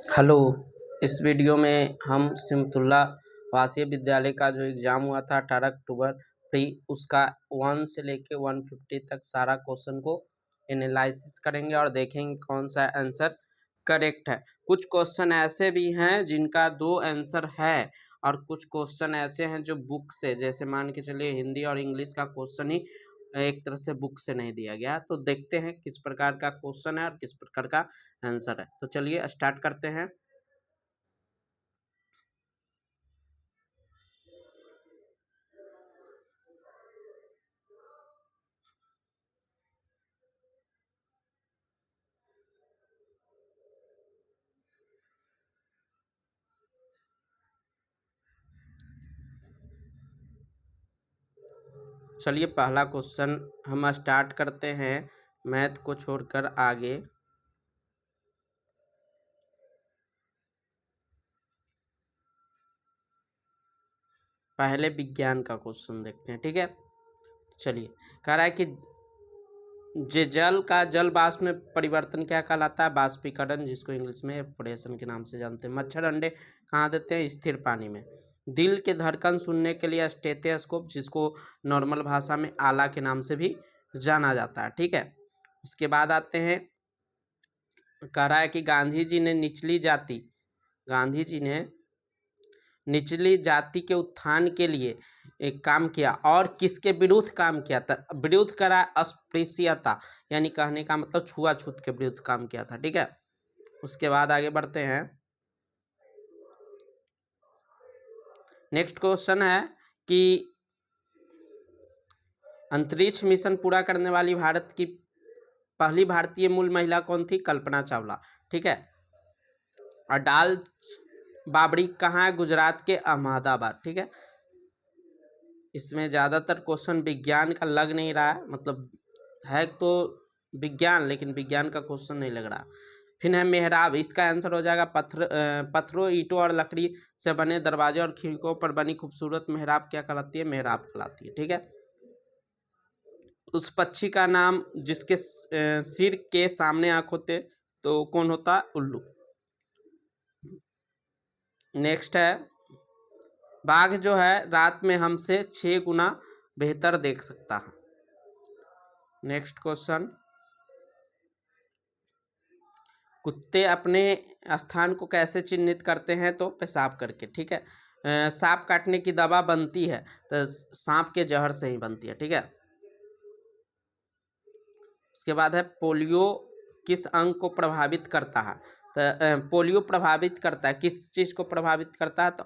Hello. इस video में हम सिमतुल्ला वासिया विद्यालय का जो एग्ज़ाम हुआ था 18 अक्टूबर प्री उसका 1 से लेके 150 तक सारा क्वेश्चन को एनालिसिस करेंगे और देखेंगे कौन सा आंसर करेक्ट है। कुछ क्वेश्चन ऐसे भी हैं जिनका 2 आंसर है और कुछ क्वेश्चन ऐसे हैं जो बुक से, जैसे मान के चलिए हिंदी और इंग्लिश का क्वेश्चन ही एक तरह से बुक से नहीं दिया गया। तो देखते हैं किस प्रकार का क्वेश्चन है और किस प्रकार का आंसर है। तो चलिए स्टार्ट करते हैं। चलिए पहला क्वेश्चन हम स्टार्ट करते हैं मैथ को छोड़कर आगे। पहले विज्ञान का क्वेश्चन देखते हैं, ठीक है। चलिए, कह रहा है कि जल का जल वाष्प में परिवर्तन क्या कहलाता है? वाष्पीकरण, जिसको इंग्लिश में एवापोरेशन के नाम से जानते हैं। मच्छर अंडे कहाँ देते हैं? स्थिर पानी में। दिल के धड़कन सुनने के लिए स्टेथोस्कोप, जिसको नॉर्मल भाषा में आला के नाम से भी जाना जाता है, ठीक है। उसके बाद आते हैं, कह रहा है कि गांधी जी ने निचली जाति के उत्थान के लिए एक काम किया और किसके विरुद्ध काम किया था? विरुद्ध करा अस्पृश्यता, यानी कहने का मतलब छुआछूत के विरुद्ध काम किया था, ठीक है। उसके बाद आगे बढ़ते हैं। नेक्स्ट क्वेश्चन है कि अंतरिक्ष मिशन पूरा करने वाली भारत की पहली भारतीय मूल महिला कौन थी? कल्पना चावला, ठीक है। अडाल बाबरी कहाँ है? गुजरात के अहमदाबाद, ठीक है। इसमें ज़्यादातर क्वेश्चन विज्ञान का लग नहीं रहा है, मतलब है तो विज्ञान, लेकिन विज्ञान का क्वेश्चन नहीं लग रहा। फिर है मेहराब, इसका आंसर हो जाएगा पत्थरों, ईंटों और लकड़ी से बने दरवाजे और खिड़कियों पर बनी खूबसूरत मेहराब क्या कहलाती है? मेहराब कहलाती है, ठीक है। उस पक्षी का नाम जिसके सिर के सामने आँख होते तो कौन होता? उल्लू। नेक्स्ट है, बाघ जो है रात में हमसे 6 गुना बेहतर देख सकता है। नेक्स्ट क्वेश्चन, कुत्ते अपने स्थान को कैसे चिन्हित करते हैं? तो पेशाब करके, ठीक है। सांप काटने की दवा बनती है तो सांप के जहर से ही बनती है, ठीक है। उसके बाद है, पोलियो किस अंग को प्रभावित करता है? तो पोलियो प्रभावित करता है, किस चीज़ को प्रभावित करता है? तो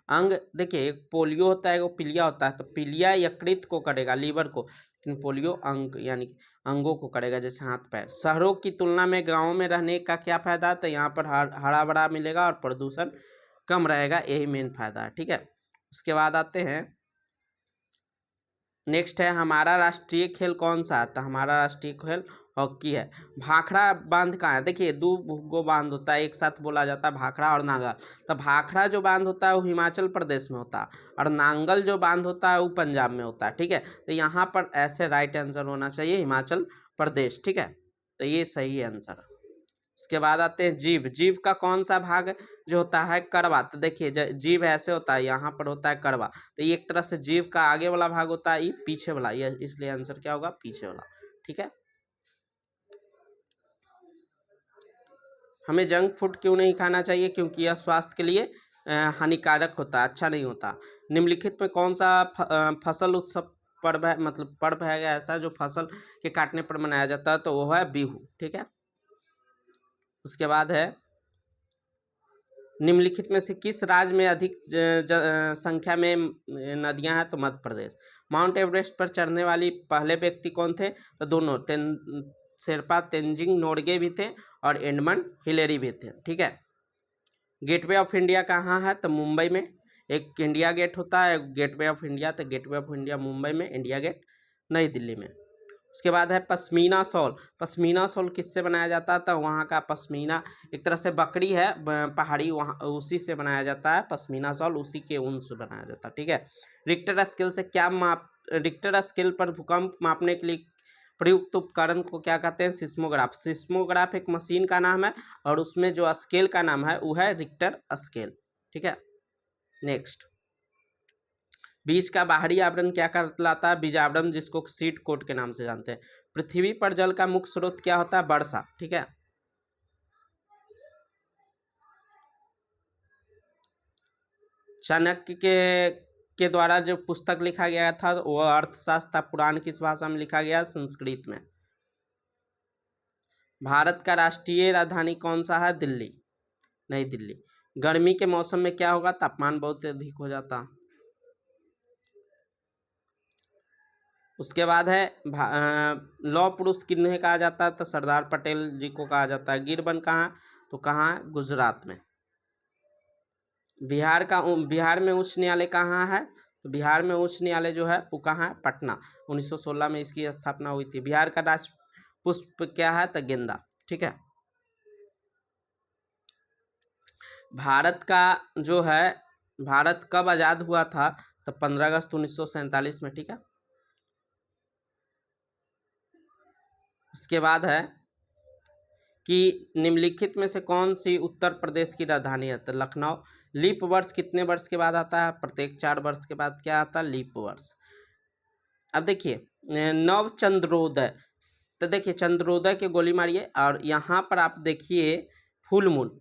अंग देखिए, एक पोलियो होता है, वो पीलिया होता है, तो पीलिया यकृत को करेगा, लीवर को, लेकिन पोलियो अंग यानी अंगों को करेगा, जैसे हाथ पैर। शहरों की तुलना में गाँव में रहने का क्या फायदा है? तो यहाँ पर हरा भरा मिलेगा और प्रदूषण कम रहेगा, यही मेन फायदा है, ठीक है। उसके बाद आते हैं, नेक्स्ट है, हमारा राष्ट्रीय खेल कौन सा है? तो हमारा राष्ट्रीय खेल हॉकी है। भाखड़ा बांध कहाँ है? देखिए, दो गो बांध होता है, एक साथ बोला जाता है भाखड़ा और नांगल। तो भाखड़ा जो बांध होता है वो हिमाचल प्रदेश में होता है और नांगल जो बांध होता है वो पंजाब में होता है, ठीक है। तो यहाँ पर ऐसे राइट आंसर होना चाहिए हिमाचल प्रदेश, ठीक है। तो ये सही आंसर है। उसके बाद आते हैं, जीव का कौन सा भाग जो होता है? कड़वा। तो देखिए, जीव ऐसे होता है, यहाँ पर होता है कड़वा, तो ये एक तरह से जीव का आगे वाला भाग होता है, ये पीछे वाला, ये इसलिए आंसर क्या होगा? पीछे वाला, ठीक है। हमें जंक फूड क्यों नहीं खाना चाहिए? क्योंकि यह स्वास्थ्य के लिए हानिकारक होता है, अच्छा नहीं होता। निम्नलिखित में कौन सा फसल उत्सव पर्व है, मतलब पर्व है ऐसा जो फसल के काटने पर मनाया जाता है? तो वो है बिहू, ठीक है। उसके बाद है, निम्नलिखित में से किस राज्य में अधिक संख्या में नदियां हैं? तो मध्य प्रदेश। माउंट एवरेस्ट पर चढ़ने वाली पहले व्यक्ति कौन थे? तो दोनों, शेरपा तेंजिंग नोरगे भी थे और एडमंड हिलेरी भी थे, ठीक है। गेटवे ऑफ इंडिया कहाँ है? तो मुंबई में। एक इंडिया गेट होता है, गेटवे ऑफ इंडिया, तो गेटवे ऑफ इंडिया मुंबई में, इंडिया गेट नई दिल्ली में। उसके बाद है पश्मीना शॉल। पश्मीना शॉल किससे बनाया जाता है? तो वहाँ का पश्मीना एक तरह से बकरी है पहाड़ी, वहाँ उसी से बनाया जाता है पश्मीना शॉल, उसी के ऊन से बनाया जाता है, ठीक है। रिक्टर स्केल से क्या रिक्टर स्केल पर भूकंप मापने के लिए प्रयुक्त उपकरण को क्या कहते हैं? सिस्मोग्राफ। सिस्मोग्राफ एक मशीन का नाम है और उसमें जो स्केल का नाम है वो है रिक्टर स्केल। ठीक है, नेक्स्ट, बीज का बाहरी आवरण क्या कहलाता है? बीजावरण, जिसको सीड कोट के नाम से जानते हैं। पृथ्वी पर जल का मुख्य स्रोत क्या होता है? वर्षा। ठीक है, चाणक्य के द्वारा जो पुस्तक लिखा गया था वह अर्थशास्त्र पुराण किस भाषा में लिखा गया? संस्कृत में। भारत का राष्ट्रीय राजधानी कौन सा है? दिल्ली। नई दिल्ली। गर्मी के मौसम में क्या होगा? तापमान बहुत अधिक हो जाता। उसके बाद है लौह पुरुष किन्हें कहा जाता है? तो सरदार पटेल जी को कहा जाता है। गिरबन कहाँ? तो कहाँ है? गुजरात में। बिहार में उच्च न्यायालय कहाँ है? तो बिहार में उच्च न्यायालय जो है वो कहाँ है? पटना। 1916 में इसकी स्थापना हुई थी। बिहार का राष्ट्र पुष्प क्या है? तो गेंदा। ठीक है, भारत का जो है, भारत कब आज़ाद हुआ था? तो 15 अगस्त 1947 में। ठीक है, उसके बाद है कि निम्नलिखित में से कौन सी उत्तर प्रदेश की राजधानी है? तो लखनऊ। लीप वर्ष कितने वर्ष के बाद आता है? प्रत्येक 4 वर्ष के बाद क्या आता है? लीप वर्ष। अब देखिए नव चंद्रोदय, तो देखिए चंद्रोदय के गोली मारिए और यहाँ पर आप देखिए फुल मून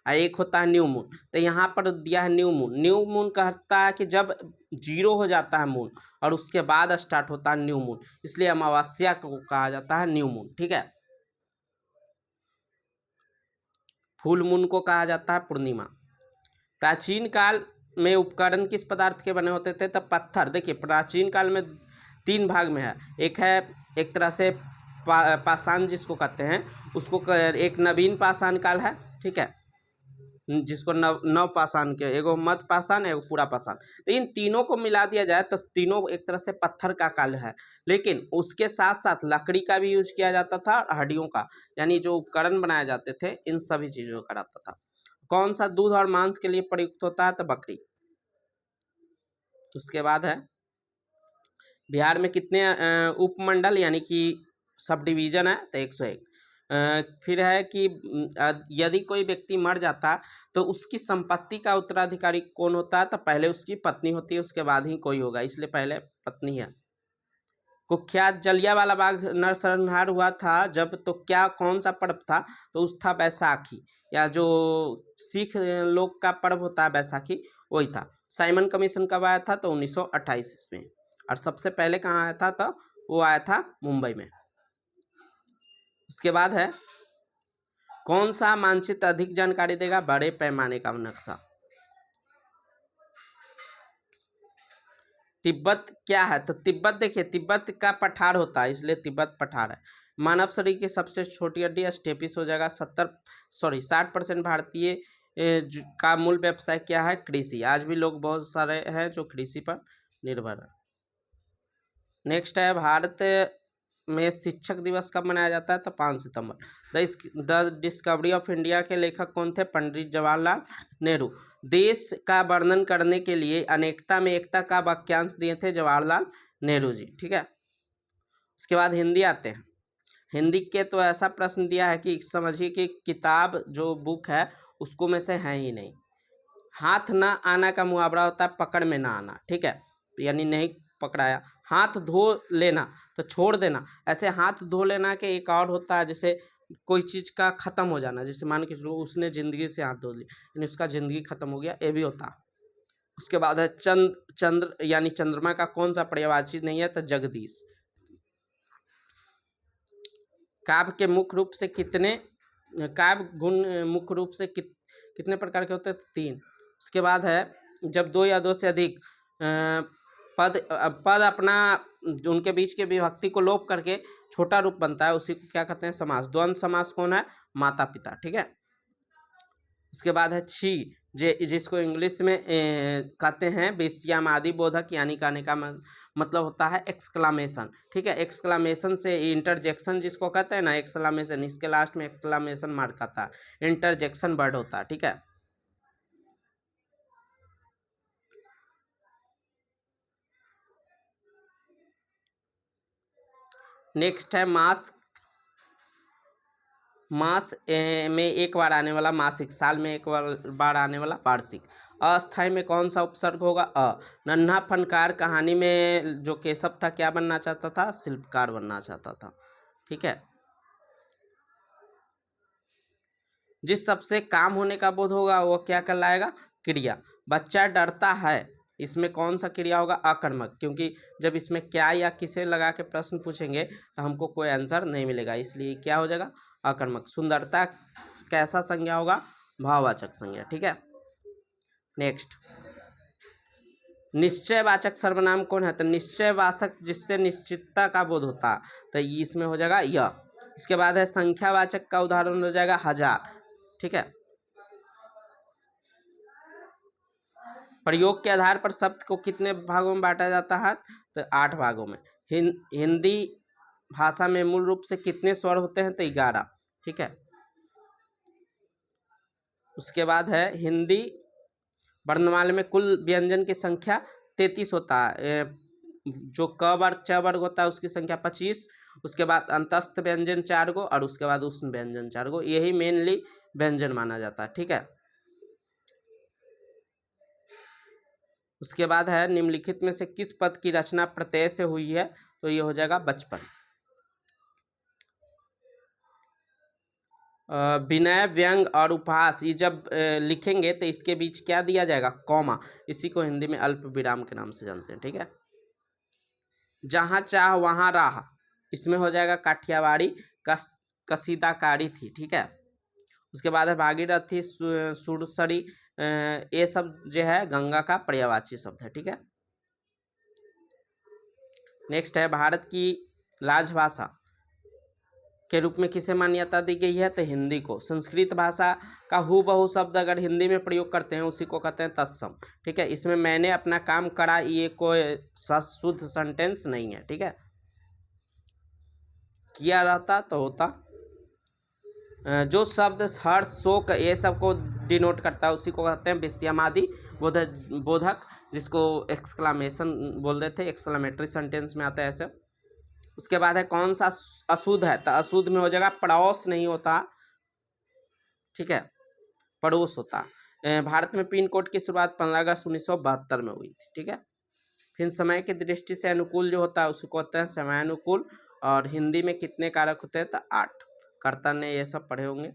और एक होता है न्यू मून। तो यहाँ पर दिया है न्यू मून। न्यू मून कहता है कि जब 0 हो जाता है मून और उसके बाद स्टार्ट होता है न्यू मून, इसलिए अमावस्या को कहा जाता है न्यू मून। ठीक है, फुल मून को कहा जाता है पूर्णिमा। प्राचीन काल में उपकरण किस पदार्थ के बने होते थे? तब पत्थर। देखिए प्राचीन काल में 3 भाग में है। एक है एक तरह से पाषाण जिसको कहते हैं उसको एक नवीन पाषाण काल है। ठीक है, जिसको नव पाषाण के, एगो मध्य पाषाण, एगो पूरा पाषाण। तो इन तीनों को मिला दिया जाए तो तीनों एक तरह से पत्थर का काल है। लेकिन उसके साथ साथ लकड़ी का भी यूज किया जाता था और हड्डियों का, यानी जो उपकरण बनाए जाते थे इन सभी चीजों का रहता था। कौन सा दूध और मांस के लिए प्रयुक्त होता है? तो बकरी। उसके बाद है बिहार में कितने उपमंडल यानी कि सब डिवीजन है? तो 101। फिर है कि यदि कोई व्यक्ति मर जाता तो उसकी संपत्ति का उत्तराधिकारी कौन होता है? तो पहले उसकी पत्नी होती है, उसके बाद ही कोई होगा, इसलिए पहले पत्नी है। कुख्यात जलियांवाला बाग नरसंहार हुआ था जब, तो क्या कौन सा पर्व था? तो उस था बैसाखी, या जो सिख लोग का पर्व होता है बैसाखी, वही था। साइमन कमीशन कब आया था? तो 1928 में। और सबसे पहले कहाँ आया था? तो वो आया था मुंबई में। उसके बाद है कौन सा मानचित्र अधिक जानकारी देगा? बड़े पैमाने का नक्शा। तिब्बत क्या है? तो तिब्बत देखिए तिब्बत का पठार होता है, इसलिए तिब्बत पठार है। मानव शरीर की सबसे छोटी हड्डी स्टेपिस हो जाएगा। 60% भारतीय का मूल व्यवसाय क्या है? कृषि। आज भी लोग बहुत सारे हैं जो कृषि पर निर्भर है। नेक्स्ट है भारत में शिक्षक दिवस कब मनाया जाता है? तो 5 सितंबर। द डिस्कवरी ऑफ इंडिया के लेखक कौन थे? पंडित जवाहरलाल नेहरू। देश का वर्णन करने के लिए अनेकता में एकता का वाक्यांश दिए थे जवाहरलाल नेहरू जी। ठीक है, उसके बाद हिंदी आते हैं। हिंदी के तो ऐसा प्रश्न दिया है कि समझिए कि किताब जो बुक है उसको में से है ही नहीं। हाथ ना आना का मुहावरा होता है पकड़ में ना आना। ठीक है, यानी नहीं पकड़ाया। हाथ धो लेना तो छोड़ देना। ऐसे हाथ धो लेना के एक और होता है, जैसे कोई चीज का खत्म हो जाना, जैसे मान के चलो उसने जिंदगी से हाथ धो ली यानी उसका जिंदगी खत्म हो गया, ये भी होता। उसके बाद है चंद्र यानी चंद्रमा का कौन सा पर्यायवाची नहीं है? तो जगदीश। काव्य के मुख्य रूप से कितने काव्य गुण मुख्य रूप से कितने प्रकार के होते हैं? 3। उसके बाद है जब 2 या 2 से अधिक पद अपना उनके बीच के विभक्ति को लोप करके छोटा रूप बनता है, उसी को क्या कहते हैं? समास। द्वंद्व समास कौन है? माता पिता। ठीक है, उसके बाद है छी, जिसको इंग्लिश में कहते हैं विस्मयादि बोधक, यानी कहने का मतलब होता है एक्सक्लामेशन। ठीक है, एक्सक्लामेशन से इंटरजेक्शन जिसको कहते हैं ना, एक्सक्लामेशन, इसके लास्ट में एक्सक्लामेशन मार्क आता है, इंटरजेक्शन वर्ड होता है। ठीक है, नेक्स्ट है मास में एक बार आने वाला मासिक, साल में एक बार आने वाला वार्षिक। अस्थाई में कौन सा उपसर्ग होगा? नन्हा फनकार कहानी में जो केशव था क्या बनना चाहता था? शिल्पकार बनना चाहता था। ठीक है। जिस सबसे काम होने का बोध होगा वो क्या कहलाएगा? क्रिया। बच्चा डरता है, इसमें कौन सा क्रिया होगा? अकर्मक, क्योंकि जब इसमें क्या या किसे लगा के प्रश्न पूछेंगे तो हमको कोई आंसर नहीं मिलेगा, इसलिए क्या हो जाएगा? अकर्मक। सुंदरता कैसा संज्ञा होगा? भाववाचक संज्ञा। ठीक है। नेक्स्ट, निश्चयवाचक सर्वनाम कौन है? तो निश्चयवाचक जिससे निश्चितता का बोध होता है, तो इसमें हो जाएगा यह। इसके बाद है संख्यावाचक का उदाहरण हो जाएगा हजार। ठीक है। प्रयोग के आधार पर शब्द को कितने भागों में बांटा जाता है? तो 8 भागों में। हिंदी भाषा में मूल रूप से कितने स्वर होते हैं? तो 11। ठीक है। उसके बाद है हिंदी वर्णमाला में कुल व्यंजन की संख्या 33 होता है। जो क वर्ग च वर्ग होता है उसकी संख्या 25। उसके बाद अंतस्थ व्यंजन 4 गो और उसके बाद उष्ण व्यंजन 4 गो, यही मेनली व्यंजन माना जाता है। ठीक है। उसके बाद है निम्नलिखित में से किस पद की रचना प्रत्यय से हुई है? तो ये हो जाएगा बचपन। विनय, व्यंग और उपहास, ये जब लिखेंगे तो इसके बीच क्या दिया जाएगा? कॉमा। इसी को हिंदी में अल्प विराम के नाम से जानते हैं। ठीक है। जहाँ चाह वहाँ राह, इसमें हो जाएगा काठियावाड़ी। कसीदाकारी थी। ठीक है। उसके बाद है भागीरथी, सुरसरी, ये सब जो है गंगा का पर्यायवाची शब्द है। ठीक है। नेक्स्ट है भारत की राजभाषा के रूप में किसे मान्यता दी गई है? तो हिंदी को। संस्कृत भाषा का हूबहू शब्द अगर हिंदी में प्रयोग करते हैं उसी को कहते हैं तत्सम। ठीक है। इसमें मैंने अपना काम करा, ये कोई शुद्ध सेंटेंस नहीं है। ठीक है। किया रहता तो होता। जो शब्द हर्ष, शोक, ये सब को डिनोट करता है उसी को कहते हैं विषयमादि बोधक, जिसको एक्सक्लामेशन बोल रहे थे, एक्सक्लामेटरी सेंटेंस में आता है ऐसे। उसके बाद है कौन सा अशुद्ध है? तो अशुद्ध में हो जाएगा पड़ोस नहीं होता। ठीक है। पड़ोस होता। भारत में पिन कोड की शुरुआत 15 अगस्त 1972 में हुई थी। ठीक है। फिर समय की दृष्टि से अनुकूल जो होता है उसको कहते हैं समयानुकूल। और हिंदी में कितने कारक होते हैं? तो 8। कर्ता ने ये सब पढ़े होंगे।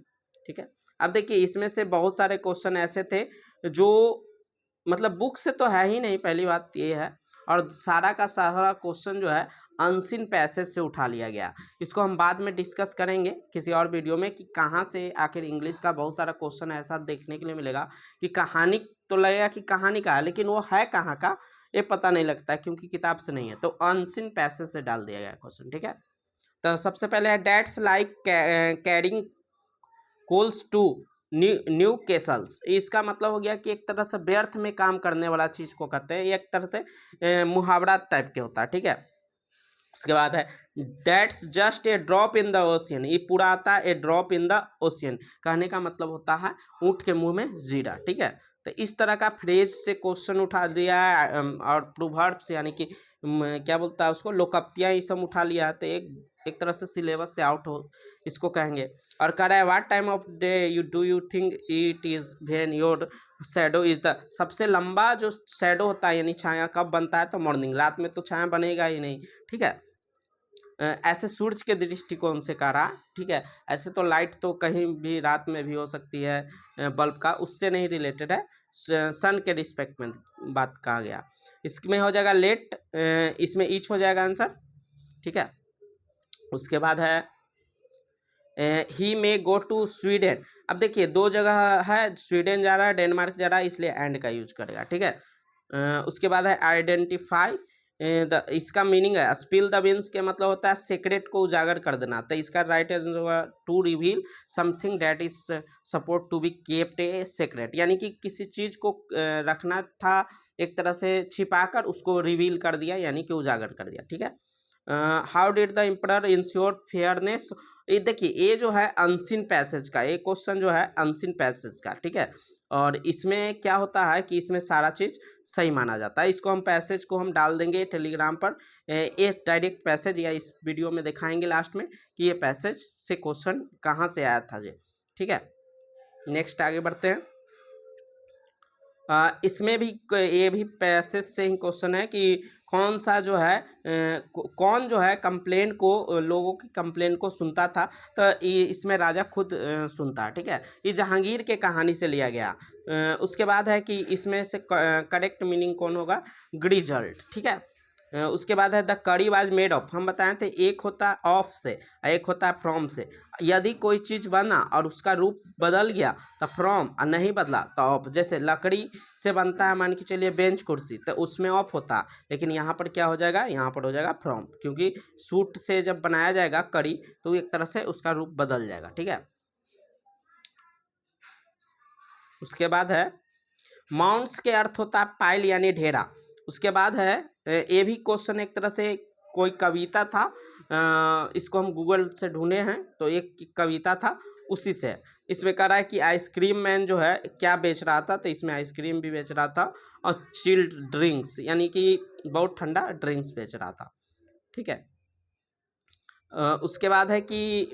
ठीक है। अब देखिए इसमें से बहुत सारे क्वेश्चन ऐसे थे जो मतलब बुक से तो है ही नहीं, पहली बात ये है। और सारा का सारा क्वेश्चन जो है अनसीन पैसेज से उठा लिया गया। इसको हम बाद में डिस्कस करेंगे किसी और वीडियो में कि कहाँ से आखिर इंग्लिश का बहुत सारा क्वेश्चन ऐसा देखने के लिए मिलेगा कि कहानी तो लगेगा कि कहानी का है, लेकिन वो है कहाँ का ये पता नहीं लगता क्योंकि किताब से नहीं है, तो अनसीन पैसेज से डाल दिया गया क्वेश्चन। ठीक है। तो सबसे पहले है that's like carrying coals to Newcastle. इसका मतलब हो गया कि एक तरह से व्यर्थ में काम करने वाला चीज को कहते हैं, एक तरह से मुहावरा टाइप के होता है। ठीक है। उसके बाद है that's just a drop in the ocean, ये पूरा आता है ए ड्रॉप इन द ओशियन, कहने का मतलब होता है ऊँट के मुंह में जीरा। ठीक है। तो इस तरह का फ्रेज से क्वेश्चन उठा दिया है और प्रोवर्ब्स यानी कि क्या बोलता है उसको, लोकप्तियाँ ये सब उठा लिया है, तो एक तरह से सिलेबस से आउट हो इसको कहेंगे। और कह रहा है what time of day you think it is when your shadow is the, सबसे लंबा जो शैडो होता है यानी छाया कब बनता है? तो मॉर्निंग, रात में तो छाया बनेगा ही नहीं। ठीक है। ऐसे सूरज के दृष्टिकोण से कह रहा। ठीक है। ऐसे तो लाइट तो कहीं भी रात में भी हो सकती है बल्ब का, उससे नहीं रिलेटेड है, सन के रिस्पेक्ट में बात कहा गया। इसमें हो जाएगा लेट, इसमें ईच हो जाएगा आंसर। ठीक है। उसके बाद है ही मे गो टू स्वीडन। अब देखिए दो जगह है, स्वीडन जा रहा है, डेनमार्क जा रहा है, इसलिए एंड का यूज करेगा। ठीक है। उसके बाद है आइडेंटिफाई इसका मीनिंग है स्पिल द बीन्स के मतलब होता है सीक्रेट को उजागर कर देना, तो इसका right answer to reveal something that is supposed to be kept a secret, यानी कि किसी चीज को रखना था एक तरह से छिपाकर उसको रिवील कर दिया यानी कि उजागर कर दिया। ठीक है। How did the emperor ensure fairness, ये देखिए ये जो है अनसीन पैसेज का, ये क्वेश्चन जो है अनसीन पैसेज का। ठीक है। और इसमें क्या होता है कि इसमें सारा चीज़ सही माना जाता है। इसको हम पैसेज को हम डाल देंगे टेलीग्राम पर, ये डायरेक्ट पैसेज या इस वीडियो में दिखाएंगे लास्ट में कि ये पैसेज से क्वेश्चन कहाँ से आया था जी। ठीक है, नेक्स्ट आगे बढ़ते हैं। इसमें भी ये भी पैसेज से ही क्वेश्चन है कि कौन सा जो है कौन जो है कंप्लेन को, लोगों की कंप्लेन को सुनता था, तो इसमें राजा खुद सुनता है। ठीक है, ये जहांगीर के कहानी से लिया गया। उसके बाद है कि इसमें से करेक्ट मीनिंग कौन होगा, ग्रिजल्ट। ठीक है, उसके बाद है द कड़ी वाज मेड ऑफ, हम बताए थे एक होता है ऑफ से और एक होता है फ्रॉम से। यदि कोई चीज़ बना और उसका रूप बदल गया तो फ्रॉम, और नहीं बदला तो ऑफ। जैसे लकड़ी से बनता है मान के चलिए बेंच कुर्सी, तो उसमें ऑफ होता है, लेकिन यहाँ पर क्या हो जाएगा, यहाँ पर हो जाएगा फ्रॉम, क्योंकि सूट से जब बनाया जाएगा कड़ी तो एक तरह से उसका रूप बदल जाएगा। ठीक है, उसके बाद है माउंट्स के अर्थ होता है पाइल यानी ढेरा। उसके बाद है ये भी क्वेश्चन एक तरह से कोई कविता था, इसको हम गूगल से ढूंढे हैं, तो एक कविता था उसी से। इसमें कह रहा है कि आइसक्रीम मैन जो है क्या बेच रहा था, तो इसमें आइसक्रीम भी बेच रहा था और चिल्ड ड्रिंक्स यानी कि बहुत ठंडा ड्रिंक्स बेच रहा था। ठीक है, उसके बाद है कि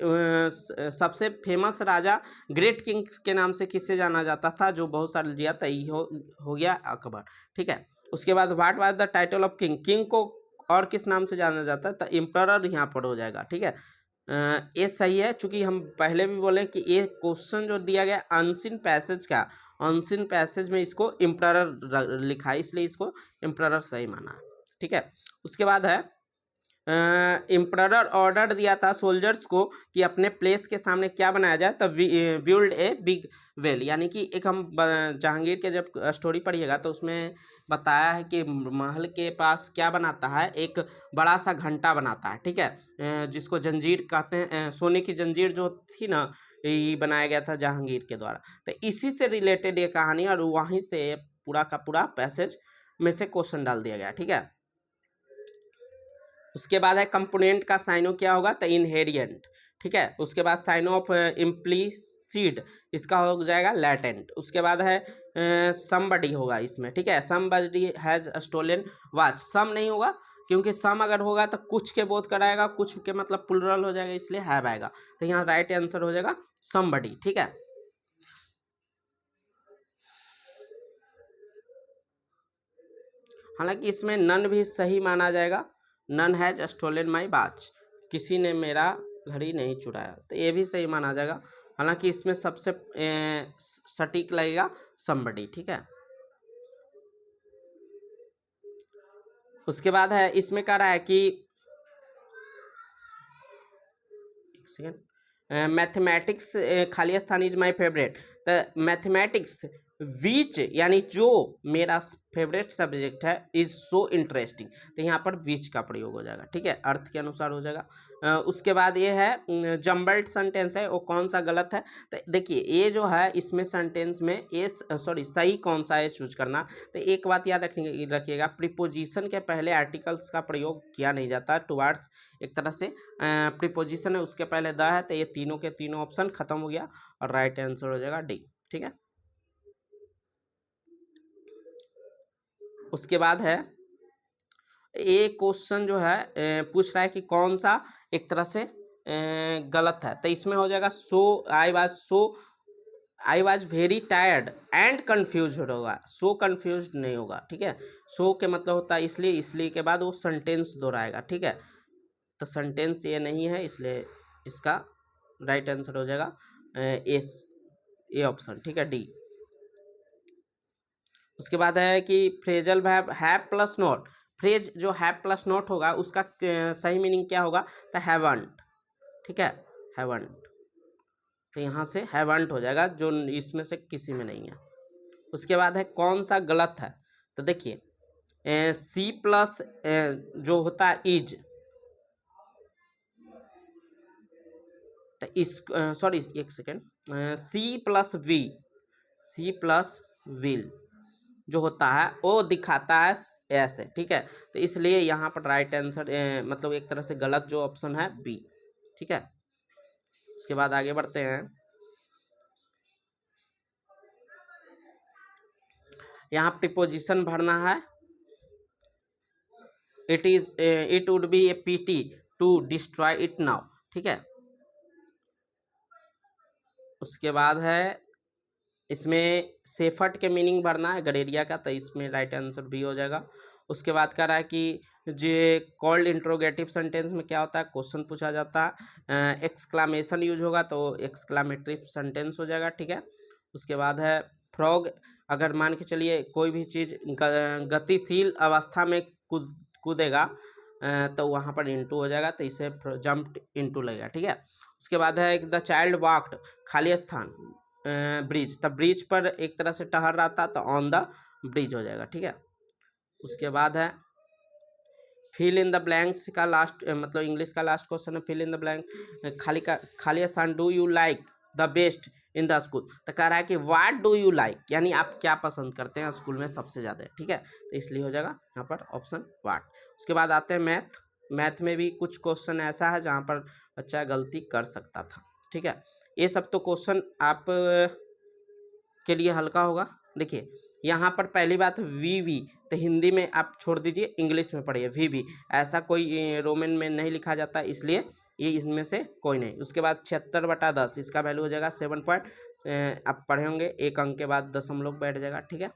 सबसे फेमस राजा ग्रेट किंग के नाम से किससे जाना जाता था, जो बहुत सारे जिया था, ये हो गया अकबर। ठीक है, उसके बाद what was the title of king, king को और किस नाम से जाना जाता है, तो एम्परर यहाँ पर हो जाएगा। ठीक है, ये सही है, चूंकि हम पहले भी बोले कि ये क्वेश्चन जो दिया गया अनसीन पैसेज का, अनसीन पैसेज में इसको एम्परर लिखा है, इसलिए इसको एम्परर सही माना है। ठीक है, उसके बाद है एम्परर ऑर्डर दिया था सोल्जर्स को कि अपने प्लेस के सामने क्या बनाया जाए, तब बिल्ड ए बिग वेल, यानी कि एक हम जहांगीर के जब स्टोरी पढ़िएगा तो उसमें बताया है कि महल के पास क्या बनाता है, एक बड़ा सा घंटा बनाता है। ठीक है, जिसको जंजीर कहते हैं, सोने की जंजीर जो थी ना, ये बनाया गया था जहांगीर के द्वारा। तो इसी से रिलेटेड ये कहानी, और वहीं से पूरा का पूरा पैसेज में से क्वेश्चन डाल दिया गया। ठीक है, उसके बाद है कंपोनेंट का साइनो क्या होगा, तो इनहेरिएंट। ठीक है, उसके बाद साइनो ऑफ इम्प्लीसिड, इसका हो जाएगा लैटेंट। उसके बाद है समबडी होगा इसमें। ठीक है, समबडी हैज स्टोलन वॉच, सम नहीं होगा, क्योंकि सम अगर होगा तो कुछ के बोध कराएगा, कुछ के मतलब प्लुरल हो जाएगा, इसलिए हैव आएगा, तो यहाँ राइट आंसर हो जाएगा समबडी। ठीक है, हालांकि इसमें नन भी सही माना जाएगा, none has stolen my watch, किसी ने मेरा घड़ी नहीं चुराया, तो ये भी सही माना जाएगा। हालांकि इसमें सबसे सटीक लगेगा समबडी। ठीक है, उसके बाद है इसमें कह रहा है कि एक सेकेंड, मैथमेटिक्स खाली स्थान इज माई फेवरेट, तो मैथमेटिक्स विच यानी जो मेरा फेवरेट सब्जेक्ट है इज सो इंटरेस्टिंग, तो यहाँ पर विच का प्रयोग हो जाएगा। ठीक है, अर्थ के अनुसार हो जाएगा। उसके बाद ये है जम्बल्ड सेंटेंस है, वो कौन सा गलत है, तो देखिए ये जो है इसमें सेंटेंस में ये सही कौन सा है चूज करना। तो एक बात याद रखिएगा, प्रीपोजिशन के पहले आर्टिकल्स का प्रयोग किया नहीं जाता, टुवार्ड्स एक तरह से प्रीपोजिशन है, उसके पहले द है, तो ये तीनों के तीनों ऑप्शन खत्म हो गया और राइट आंसर हो जाएगा डी। ठीक है, उसके बाद है ये क्वेश्चन जो है पूछ रहा है कि कौन सा एक तरह से गलत है, तो इसमें हो जाएगा so I was very tired and confuse होगा, सो कन्फ्यूज नहीं होगा। ठीक है, सो के मतलब होता है इसलिए, इसलिए के बाद वो सेंटेंस दोहराएगा। ठीक है, तो सेंटेंस ये नहीं है, इसलिए इसका राइट आंसर हो जाएगा ए ऑप्शन। ठीक है, डी। उसके बाद है कि phrasal verb have plus not, phrase जो हैव प्लस नॉट होगा उसका सही मीनिंग क्या होगा, तो हैवंट। ठीक है, हैवंट, तो यहाँ से हैवंट हो जाएगा, जो इसमें से किसी में नहीं है। उसके बाद है कौन सा गलत है, तो देखिए सी प्लस जो होता है इज, तो इस सॉरी एक second, C plus V, C plus will जो होता है वो दिखाता है ऐसे। ठीक है, तो इसलिए यहाँ पर राइट आंसर मतलब एक तरह से गलत जो ऑप्शन है बी। ठीक है, उसके बाद आगे बढ़ते हैं। यहाँ प्रीपोजिशन भरना है। It would be a pity to destroy it now, ठीक है। उसके बाद है इसमें सेफर्ट के मीनिंग भरना है गडेरिया का, तो इसमें राइट आंसर भी हो जाएगा। उसके बाद कह रहा है कि जो कॉल्ड इंट्रोगेटिव सेंटेंस में क्या होता है, क्वेश्चन पूछा जाता है, एक्सक्लामेशन यूज होगा तो एक्सक्लामेटरी सेंटेंस हो जाएगा, ठीक है। उसके बाद है फ्रॉग, अगर मान के चलिए कोई भी चीज़ गतिशील अवस्था में कूदेगा तो वहाँ पर इंटू हो जाएगा, तो इसे जंप्ड इंटू लगेगा, ठीक है। उसके बाद है द चाइल्ड वॉक्ड, खाली स्थान, ब्रिज, तब ब्रिज पर एक तरह से टहल रहा था तो ऑन द ब्रिज हो जाएगा, ठीक है। उसके बाद है फिल इन द ब्लैंक्स का लास्ट, मतलब इंग्लिश का लास्ट क्वेश्चन है फिल इन द ब्लैंक, खाली स्थान, do you like the best in the school, तो कह रहा है कि व्हाट डू यू लाइक, यानी आप क्या पसंद करते हैं स्कूल में सबसे ज़्यादा, ठीक है। तो इसलिए हो जाएगा यहाँ पर ऑप्शन व्हाट। उसके बाद आते हैं मैथ। मैथ में भी कुछ क्वेश्चन ऐसा है जहाँ पर बच्चा गलती कर सकता था, ठीक है। ये सब तो क्वेश्चन आप के लिए हल्का होगा। देखिए यहाँ पर पहली बात वी, तो हिंदी में आप छोड़ दीजिए, इंग्लिश में पढ़िए वी, ऐसा कोई रोमन में नहीं लिखा जाता, इसलिए ये इसमें से कोई नहीं। उसके बाद 76/10, इसका वैल्यू हो जाएगा 7 पॉइंट, आप पढ़े होंगे, एक अंक के बाद दशमलव बैठ जाएगा, ठीक है।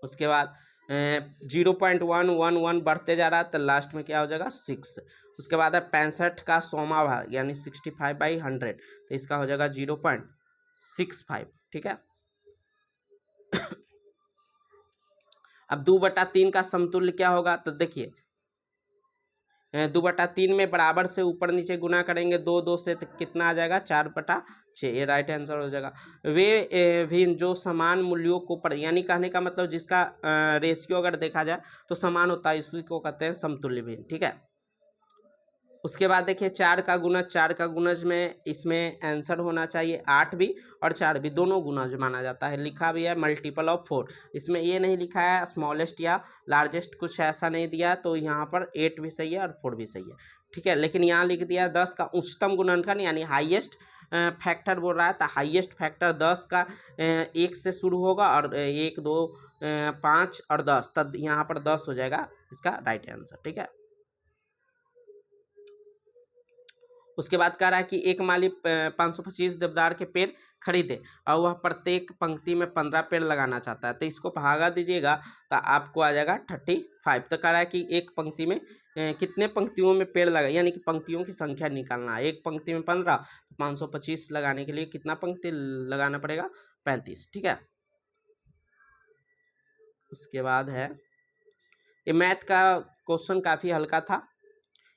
उसके बाद 0.111 बढ़ते जा रहा है तो लास्ट में क्या हो जाएगा 6। उसके बाद है 65 का 100वां भाग यानी 65/100, तो इसका हो जाएगा 0.65, ठीक है। अब 2/3 का समतुल्य क्या होगा, तो देखिए 2/3 में बराबर से ऊपर नीचे गुना करेंगे 2 से, तो कितना आ जाएगा 4/6, ये राइट आंसर हो जाएगा। वे भी जो समान मूल्यों को पर, यानी कहने का मतलब जिसका रेशियो अगर देखा जाए तो समान होता है, इसी को कहते हैं समतुल्य भिन्न, ठीक है। उसके बाद देखिए 4 का गुणज में इसमें आंसर होना चाहिए 8 भी और 4 भी, दोनों गुणज माना जाता है। लिखा भी है मल्टीपल ऑफ 4, इसमें ये नहीं लिखा है स्मॉलेस्ट या लार्जेस्ट, कुछ ऐसा नहीं दिया, तो यहाँ पर 8 भी सही है और 4 भी सही है, ठीक है। लेकिन यहाँ लिख दिया 10 का उच्चतम गुणनखंड यानी हाईएस्ट फैक्टर बोल रहा है, तो हाईएस्ट फैक्टर 10 का 1 से शुरू होगा और 1 2 5 और 10, तब यहाँ पर 10 हो जाएगा इसका राइट आंसर, ठीक है। उसके बाद कह रहा है कि एक माली 525 देवदार के पेड़ खरीदे और वह प्रत्येक पंक्ति में 15 पेड़ लगाना चाहता है, तो इसको भागा दीजिएगा तो आपको आ जाएगा 35। तो कह रहा है कि एक पंक्ति में कितने पंक्तियों में पेड़ लगा, यानी कि पंक्तियों की संख्या निकालना है। एक पंक्ति में 15, तो 525 लगाने के लिए कितना पंक्ति लगाना पड़ेगा 35, ठीक है। उसके बाद है ये मैथ का क्वेश्चन काफ़ी हल्का था,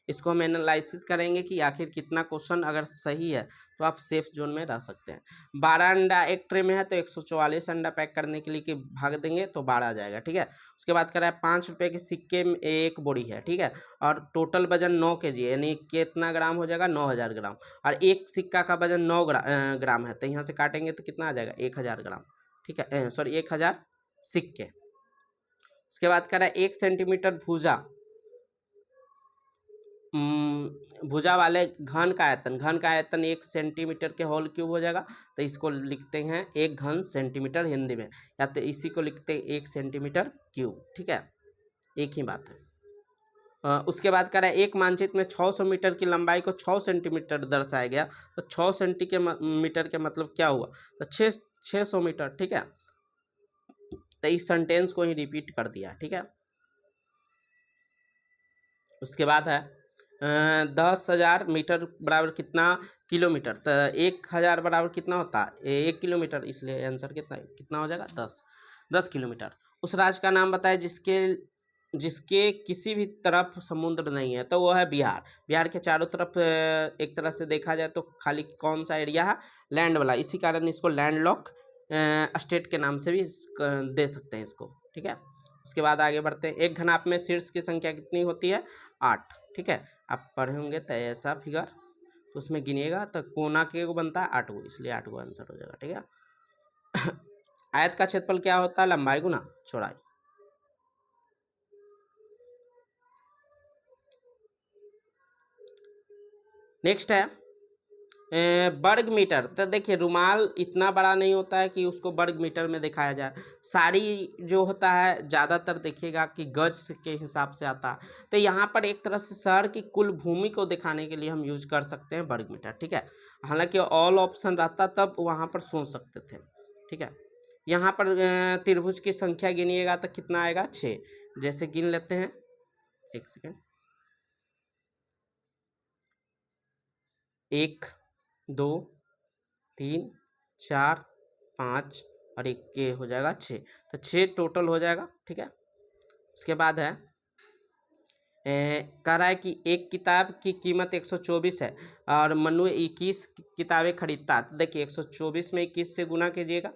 इसको हम एनालिसिस करेंगे कि आखिर कितना क्वेश्चन अगर सही है तो आप सेफ जोन में रह सकते हैं। 12 अंडा एक ट्रे में है तो 144 अंडा पैक करने के लिए कि भाग देंगे तो 12 आ जाएगा, ठीक है। उसके बाद कह रहा है 5 रुपये के सिक्के में एक बोरी है, ठीक है, और टोटल वजन 9 kg यानी कितना ग्राम हो जाएगा 9000 ग्राम, और एक सिक्का का वजन 9 ग्राम है, तो यहाँ से काटेंगे तो कितना आ जाएगा 1000 ग्राम, ठीक है, सॉरी 1000 सिक्के। उसके बाद कह रहा है 1 सेंटीमीटर भुजा वाले घन का आयतन 1 सेंटीमीटर के होल क्यूब हो जाएगा, तो इसको लिखते हैं 1 घन सेंटीमीटर हिंदी में, या तो इसी को लिखते हैं 1 सेंटीमीटर क्यूब, ठीक है, एक ही बात है। उसके बाद कह रहा है एक मानचित्र में 600 मीटर की लंबाई को 6 सेंटीमीटर दर्शाया गया, तो 6 सेंटीमीटर के मतलब क्या हुआ, तो 600 मीटर, ठीक है। तो इस सेंटेंस को ही रिपीट कर दिया, ठीक है। उसके बाद है 10,000 मीटर बराबर कितना किलोमीटर, तो 1000 बराबर कितना होता है 1 किलोमीटर, इसलिए आंसर कितना हो जाएगा 10 किलोमीटर। उस राज्य का नाम बताए जिसके किसी भी तरफ समुद्र नहीं है, तो वो है बिहार। बिहार के चारों तरफ एक तरह से देखा जाए तो खाली कौन सा एरिया है, लैंड वाला, इसी कारण इसको लैंडलॉक स्टेट के नाम से भी दे सकते हैं इसको, ठीक है। उसके बाद आगे बढ़ते हैं, एक घनाभ में शीर्ष की संख्या कितनी होती है 8, ठीक है। आप पढ़े होंगे तो ऐसा फिगर, तो उसमें गिनिएगा तो कोना के को बनता है 8 गो, इसलिए 8 गो आंसर हो जाएगा, ठीक है। आयत का क्षेत्रफल क्या होता है, लंबाई गुना चौड़ाई। नेक्स्ट है वर्ग मीटर, तो देखिए रुमाल इतना बड़ा नहीं होता है कि उसको वर्ग मीटर में दिखाया जाए। साड़ी जो होता है ज़्यादातर देखिएगा कि गज के हिसाब से आता है। तो यहाँ पर एक तरह से शहर की कुल भूमि को दिखाने के लिए हम यूज कर सकते हैं वर्ग मीटर, ठीक है। हालांकि ऑल ऑप्शन रहता तब वहाँ पर सोच सकते थे, ठीक है। यहाँ पर त्रिभुज की संख्या गिनिएगा तो कितना आएगा, 6। जैसे गिन लेते हैं, एक सेकेंड, 1 2 3 4 5 और 1 के हो जाएगा 6, तो 6 टोटल हो जाएगा, ठीक है। उसके बाद है कह रहा है कि एक किताब की कीमत 124 है और मनु 21 किताबें खरीदता है। तो देखिए 124 में 21 से गुना कीजिएगा,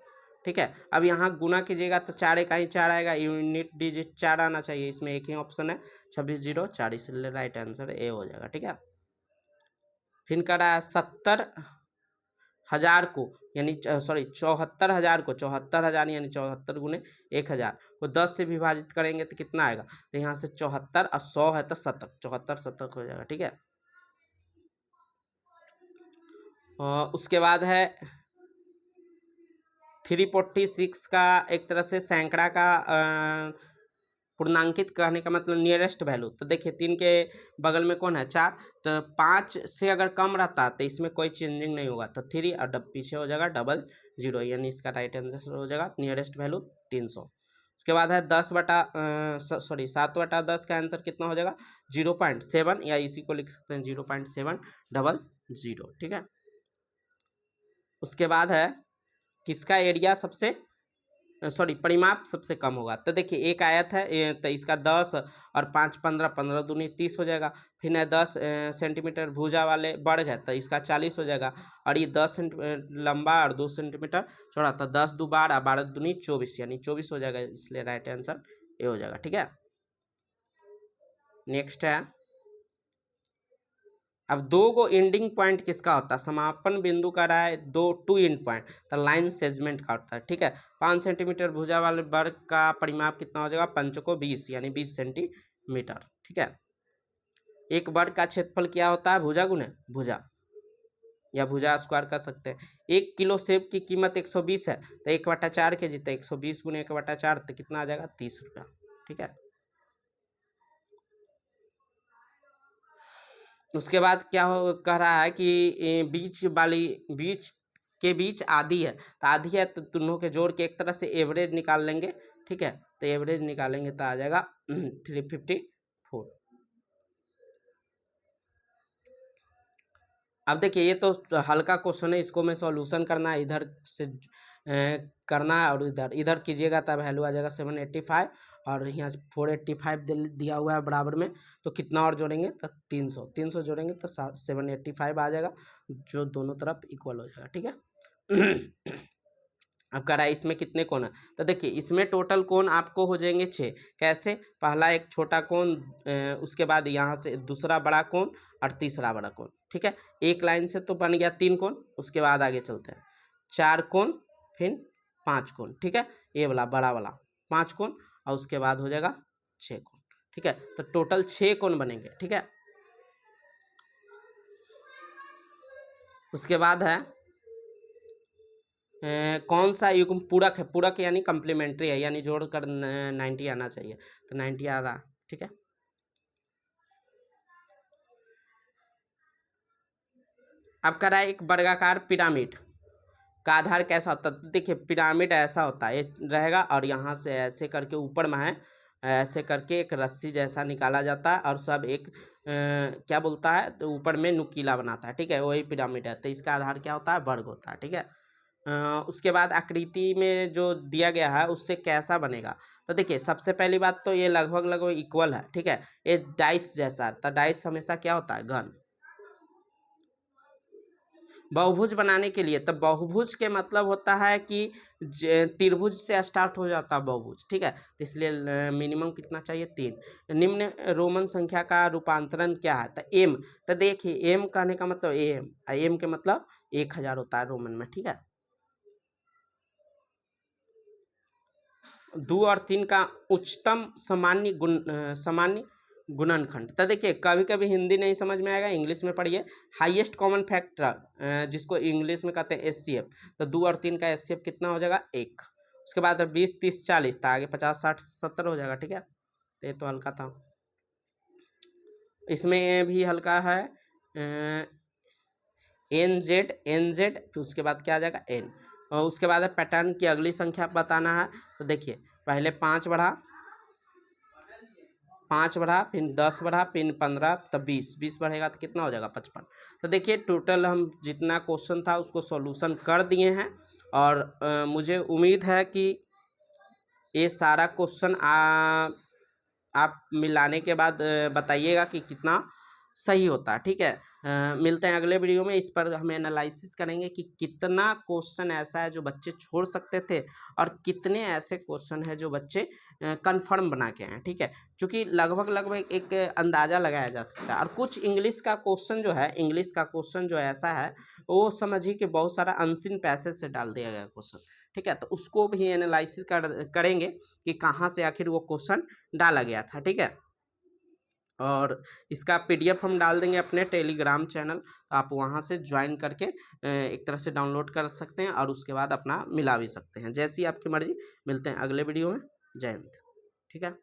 ठीक है। अब यहाँ गुना कीजिएगा तो 4 का ही 4 आएगा, यूनिट डिजिट 4 आना चाहिए, इसमें एक ही ऑप्शन है 26 0 4, इसलिए राइट आंसर ए हो जाएगा, ठीक है। फिर कह रहा है 70,000 को यानी सॉरी 74,000 को, 74,000 यानी 74 गुने 1,000 को 10 से विभाजित करेंगे तो कितना आएगा। तो यहाँ से 74 और 100 है तो शतक, 74 शतक हो जाएगा, ठीक है। उसके बाद है 346 का एक तरह से सैकड़ा का पूर्णांकित कहने का मतलब नियरेस्ट वैल्यू। तो देखिए 3 के बगल में कौन है, 4, तो 5 से अगर कम रहता तो इसमें कोई चेंजिंग नहीं होगा, तो 3 और पीछे हो जाएगा 00, यानी इसका राइट आंसर हो जाएगा नियरेस्ट वैल्यू 300। उसके बाद है 7/10 का आंसर कितना हो जाएगा, 0.7, या इसी को लिख सकते हैं 0.700, ठीक है। उसके बाद है किसका एरिया सबसे परिमाप सबसे कम होगा। तो देखिए एक आयत है तो इसका 10 और 5 15, 15 दूनी 30 हो जाएगा। फिर है 10 सेंटीमीटर भुजा वाले वर्ग है तो इसका 40 हो जाएगा, और ये 10 सेंटीमीटर लंबा और 2 सेंटीमीटर चौड़ा, तो 10 दो 12, 12 दूनी 24, यानी 24 हो जाएगा, इसलिए राइट आंसर ये हो जाएगा, ठीक है। नेक्स्ट है, अब 2 गो एंडिंग पॉइंट किसका होता है, समापन बिंदु का रहा है 2 एंड पॉइंट, तो लाइन सेगमेंट का होता है, ठीक है। 5 सेंटीमीटर भुजा वाले वर्ग का परिमाप कितना हो जाएगा, 5 को 20, यानी 20 सेंटीमीटर, ठीक है। एक वर्ग का क्षेत्रफल क्या होता है, भुजा गुने भुजा, या भुजा स्क्वायर कर सकते हैं। 1 किलो सेब की कीमत 120 है तो 1/4 के जी, तो 120 गुने 1/4 तो कितना आ जाएगा, 30 रुपया, ठीक है। उसके बाद क्या हो कह रहा है कि बीच के बीच आधी है, तो आधी है तो दोनों के जोड़ के एक तरह से एवरेज निकाल लेंगे, ठीक है। तो एवरेज निकालेंगे तो आ जाएगा 354। अब देखिए ये तो हल्का क्वेश्चन है, इसको मैं सॉल्यूशन करना है, इधर से करना है, और इधर इधर कीजिएगा तब वैल्यू आ जाएगा 785, और यहाँ से 485 दिया हुआ है बराबर में, तो कितना और जोड़ेंगे तो 300, 300 जोड़ेंगे तो 785 आ जाएगा, जो दोनों तरफ इक्वल हो जाएगा, ठीक है। अब कह रहा है इसमें कितने कोण है, तो देखिए इसमें टोटल कोण आपको हो जाएंगे 6। कैसे, पहला एक छोटा कोण, उसके बाद यहाँ से दूसरा बड़ा कोण और तीसरा बड़ा कोण, ठीक है। एक लाइन से तो बन गया 3 कोण, उसके बाद आगे चलते हैं 4 कोण, फिर 5 कोण, ठीक है। ये वाला बड़ा वाला 5 कोण, और उसके बाद हो जाएगा 6 कोण, ठीक है। तो टोटल 6 कोण बनेंगे, ठीक है। उसके बाद है कौन सा युग्म पूरक है, पूरक यानी कम्प्लीमेंट्री है, यानी जोड़कर 90 आना चाहिए, तो 90 आ रहा, ठीक है। अब कह रहा है एक वर्गाकार पिरामिड का आधार कैसा होता है, तो देखिए पिरामिड ऐसा होता है, ये रहेगा और यहाँ से ऐसे करके ऊपर में है, ऐसे करके एक रस्सी जैसा निकाला जाता है, और सब एक क्या बोलता है, तो ऊपर में नुकीला बनाता है, ठीक है, वही पिरामिड है। तो इसका आधार क्या होता है, वर्ग होता है, ठीक है। उसके बाद आकृति में जो दिया गया है उससे कैसा बनेगा, तो देखिए सबसे पहली बात तो ये लगभग लगभग इक्वल है, ठीक है। ये डाइस जैसा, तो डाइस हमेशा क्या होता है, घन। बहुभुज बनाने के लिए, तो बहुभुज के मतलब होता है कि त्रिभुज से स्टार्ट हो जाता है बहुभुज, ठीक है। तो इसलिए मिनिमम कितना चाहिए, 3। निम्न रोमन संख्या का रूपांतरण क्या है, तो एम, तो देखिए एम कहने का मतलब एम, एम के मतलब 1000 होता है रोमन में, ठीक है। 2 और 3 का उच्चतम सामान्य गुणनखंड। तो देखिए कभी कभी हिंदी नहीं समझ में आएगा, इंग्लिश में पढ़िए। हाईएस्ट कॉमन फैक्टर जिसको इंग्लिश में कहते हैं एचसीएफ, तो 2 और 3 का एचसीएफ कितना हो जाएगा 1। उसके बाद 20 30 40, तो आगे 50 60 70 हो जाएगा। ठीक है, ये तो हल्का था। इसमें भी हल्का है NZ NZ, फिर उसके बाद क्या आ जाएगा N, और उसके बाद पैटर्न की अगली संख्या बताना है। तो देखिए पहले 5 बढ़ा, 5 बढ़ा, फिर 10 बढ़ा, फिर 15, तब 20 बढ़ेगा तो कितना हो जाएगा 55। तो देखिए टोटल हम जितना क्वेश्चन था उसको सॉल्यूशन कर दिए हैं, और मुझे उम्मीद है कि ये सारा क्वेश्चन आप मिलाने के बाद बताइएगा कि कितना सही होता है। ठीक है, मिलते हैं अगले वीडियो में। इस पर हम एनालिसिस करेंगे कि कितना क्वेश्चन ऐसा है जो बच्चे छोड़ सकते थे और कितने ऐसे क्वेश्चन है जो बच्चे कंफर्म बना के हैं। ठीक है, क्योंकि लगभग एक अंदाज़ा लगाया जा सकता है। और कुछ इंग्लिश का क्वेश्चन जो ऐसा है वो समझिए कि बहुत सारा अनसीन पैसेज से डाल दिया गया क्वेश्चन। ठीक है, तो उसको भी एनालिसिस करेंगे कि कहाँ से आखिर वो क्वेश्चन डाला गया था। ठीक है, और इसका PDF हम डाल देंगे अपने टेलीग्राम चैनल, आप वहाँ से ज्वाइन करके एक तरह से डाउनलोड कर सकते हैं और उसके बाद अपना मिला भी सकते हैं, जैसी आपकी मर्जी। मिलते हैं अगले वीडियो में। जय हिंद। ठीक है।